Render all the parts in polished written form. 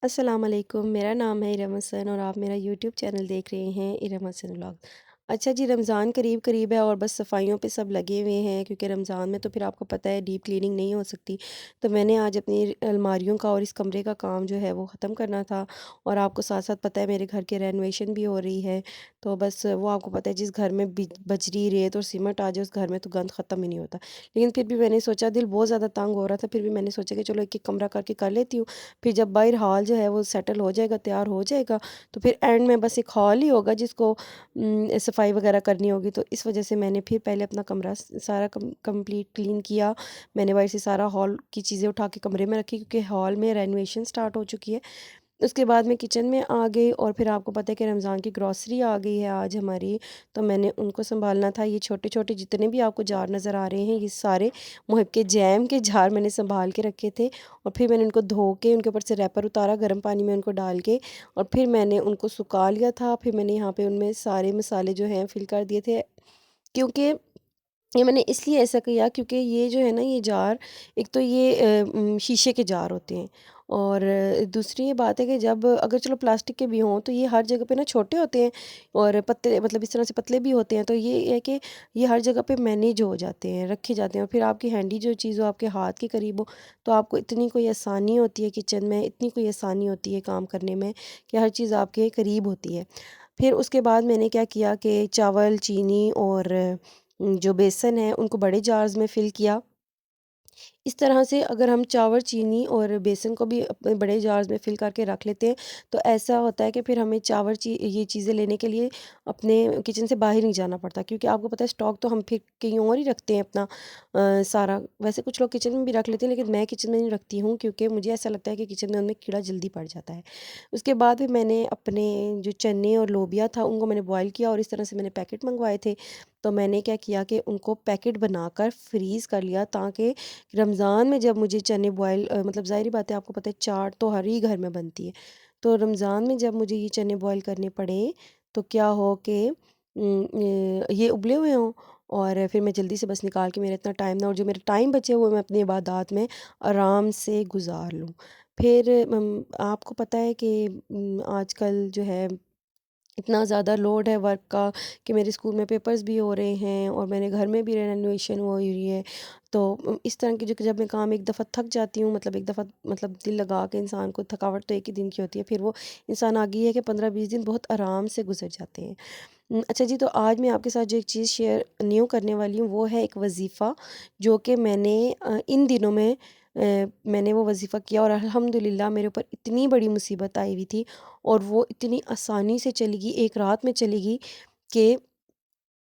अस्सलाम वालेकुम, मेरा नाम है इरम हसन और आप मेरा यूट्यूब चैनल देख रहे हैं इरम हसन व्लॉग। अच्छा जी, रमज़ान करीब करीब है और बस सफाइयों पे सब लगे हुए हैं क्योंकि रमज़ान में तो फिर आपको पता है डीप क्लीनिंग नहीं हो सकती। तो मैंने आज अपनी अलमारियों का और इस कमरे का काम जो है वो ख़त्म करना था और आपको साथ साथ पता है मेरे घर की रेनोवेशन भी हो रही है। तो बस वो आपको पता है जिस घर में बजरी रेत और सीमेंट आ जाए उस घर में तो गंद ख़त्म ही नहीं होता। लेकिन फिर भी मैंने सोचा, दिल बहुत ज़्यादा तंग हो रहा था, फिर भी मैंने सोचा कि चलो एक एक कमरा करके कर लेती हूँ। फिर जब बाहर हॉल जो है वो सेटल हो जाएगा, तैयार हो जाएगा, तो फिर एंड में बस एक हॉल ही होगा जिसको सफाई वगैरह करनी होगी। तो इस वजह से मैंने फिर पहले अपना कमरा सारा कंप्लीट क्लीन किया। मैंने बाहर से सारा हॉल की चीज़ें उठा के कमरे में रखी क्योंकि हॉल में रेनोवेशन स्टार्ट हो चुकी है। उसके बाद मैं किचन में आ गई और फिर आपको पता है कि रमज़ान की ग्रॉसरी आ गई है आज हमारी, तो मैंने उनको सँभालना था। ये छोटे-छोटे जितने भी आपको जार नज़र आ रहे हैं, ये सारे मुहब के जैम के जार मैंने सँभाल के रखे थे और फिर मैंने उनको धो के उनके ऊपर से रैपर उतारा, गर्म पानी में उनको डाल के और फिर मैंने उनको सुखा लिया था। फिर मैंने यहाँ पे उनमें सारे मसाले जो हैं फ़िल कर दिए थे, क्योंकि ये मैंने इसलिए ऐसा किया क्योंकि ये जो है ना ये जार, एक तो ये शीशे के जार होते हैं और दूसरी ये बात है कि जब अगर चलो प्लास्टिक के भी हों तो ये हर जगह पे ना छोटे होते हैं और पतले, मतलब इस तरह से पतले भी होते हैं, तो ये है कि ये हर जगह पे मैनेज हो जाते हैं, रखे जाते हैं और फिर आपकी हैंडी जो चीज़ हो आपके हाथ के करीब हो तो आपको इतनी कोई आसानी होती है किचन में, इतनी कोई आसानी होती है काम करने में कि हर चीज़ आपके करीब होती है। फिर उसके बाद मैंने क्या किया कि चावल, चीनी और जो बेसन है उनको बड़े जार्स में फ़िल किया। इस तरह से अगर हम चावल, चीनी और बेसन को भी अपने बड़े जार्स में फ़िल करके रख लेते हैं, तो ऐसा होता है कि फिर हमें ये चीज़ें लेने के लिए अपने किचन से बाहर नहीं जाना पड़ता, क्योंकि आपको पता है स्टॉक तो हम फिर कहीं और ही रखते हैं अपना सारा। वैसे कुछ लोग किचन में भी रख लेते हैं, लेकिन मैं किचन में नहीं रखती हूँ क्योंकि मुझे ऐसा लगता है कि किचन में उनमें कीड़ा जल्दी पड़ जाता है। उसके बाद फिर मैंने अपने जो चने और लोबिया था, उनको मैंने बॉयल किया और इस तरह से मैंने पैकेट मँगवाए थे। तो मैंने क्या किया कि उनको पैकेट बनाकर फ्रीज़ कर लिया, ताकि रमज़ान में जब मुझे चने मतलब ज़ाहिर-सी बात है, आपको पता है चाट तो हर ही घर में बनती है। तो रमज़ान में जब मुझे ये चने बॉयल करने पड़े, तो क्या हो कि ये उबले हुए हों और फिर मैं जल्दी से बस निकाल के, मेरा इतना टाइम ना, और जो मेरा टाइम बचे हुए मैं अपनी इबादत में आराम से गुज़ार लूँ। फिर आपको पता है कि आजकल जो है इतना ज़्यादा लोड है वर्क का कि मेरे स्कूल में पेपर्स भी हो रहे हैं और मेरे घर में भी रेनोवेशन हो रही है। तो इस तरह की जो जब मैं काम एक दफ़ा थक जाती हूँ, मतलब एक दफ़ा, मतलब दिल लगा के इंसान को, थकावट तो एक ही दिन की होती है, फिर वो इंसान आगे है कि 15-20 दिन बहुत आराम से गुजर जाते हैं। अच्छा जी, तो आज मैं आपके साथ जो एक चीज़ शेयर न्यू करने वाली हूँ वो है एक वज़ीफ़ा, जो कि मैंने इन दिनों में मैंने वो वज़ीफ़ा किया और अल्हम्दुलिल्लाह मेरे ऊपर इतनी बड़ी मुसीबत आई हुई थी और वो इतनी आसानी से चली गई, एक रात में चली गई कि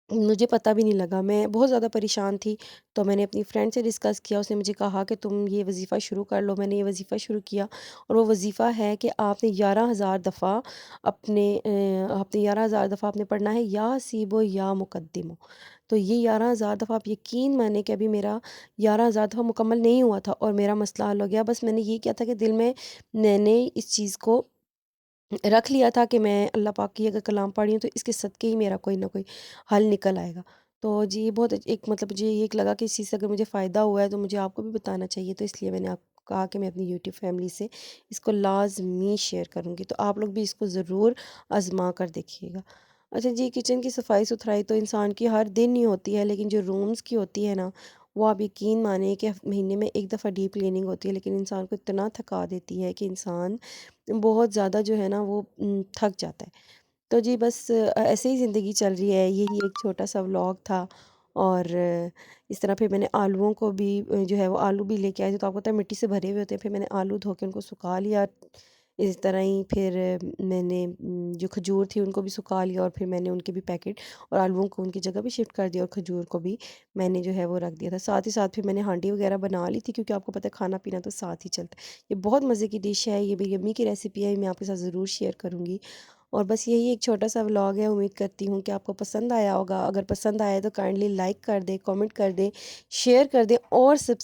मुझे पता भी नहीं लगा। मैं बहुत ज़्यादा परेशान थी, तो मैंने अपनी फ्रेंड से डिस्कस किया, उसने मुझे कहा कि तुम ये वज़ीफ़ा शुरू कर लो। मैंने ये वज़ीफ़ा शुरू किया और वो वज़ीफ़ा है कि आपने 11,000 दफ़ा आपने 11,000 दफ़ा आपने पढ़ना है, या हसीबो या मुक़द्दिमो। तो ये 11,000 दफ़ा, आप यकीन माने कि अभी मेरा 11,000 दफ़ा मुकम्मल नहीं हुआ था और मेरा मसला हल हो गया। बस मैंने ये किया था कि दिल में मैंने इस चीज़ को रख लिया था कि मैं अल्लाह पाक की अगर कलाम पढ़ रही हूँ तो इसके सदक़े ही मेरा कोई ना कोई हल निकल आएगा। तो जी, ये बहुत एक, मतलब मुझे ये एक लगा कि इस चीज़ से अगर मुझे फ़ायदा हुआ है तो मुझे आपको भी बताना चाहिए, तो इसलिए मैंने आपको कहा कि मैं अपनी यूट्यूब फैमिली से इसको लाज़मी शेयर करूँगी। तो आप लोग भी इसको ज़रूर आज़मा कर देखिएगा। अच्छा जी, किचन की सफाई-सुथराई तो इंसान की हर दिन ही होती है, लेकिन जो रूम्स की होती है ना, वो आप यकीन मानिए कि महीने में 1 दफ़ा डीप क्लीनिंग होती है, लेकिन इंसान को इतना थका देती है कि इंसान बहुत ज़्यादा जो है ना वो थक जाता है। तो जी बस ऐसे ही ज़िंदगी चल रही है, यही एक छोटा-सा व्लॉग था और इस तरह फिर मैंने आलूओं को भी जो है वो आलू भी लेके आई थी, तो आपको पता है मिट्टी से भरे हुए होते हैं, फिर मैंने आलू धो के उनको सुखा लिया। इस तरह ही फिर मैंने जो खजूर थी उनको भी सुखा लिया और फिर मैंने उनके भी पैकेट और आलूओं को उनकी जगह भी शिफ्ट कर दिया और खजूर को भी मैंने जो है वो रख दिया था। साथ ही साथ फिर मैंने हांडी वगैरह बना ली थी, क्योंकि आपको पता है खाना-पीना तो साथ ही चलता है। ये बहुत मज़े की डिश है, ये मेरी अम्मी की रेसिपी है, मैं आपके साथ ज़रूर शेयर करूँगी। और बस यही एक छोटा-सा व्लॉग है, उम्मीद करती हूँ कि आपको पसंद आया होगा। अगर पसंद आया तो काइंडली लाइक कर दें, कमेंट कर दें, शेयर कर दें और सब्स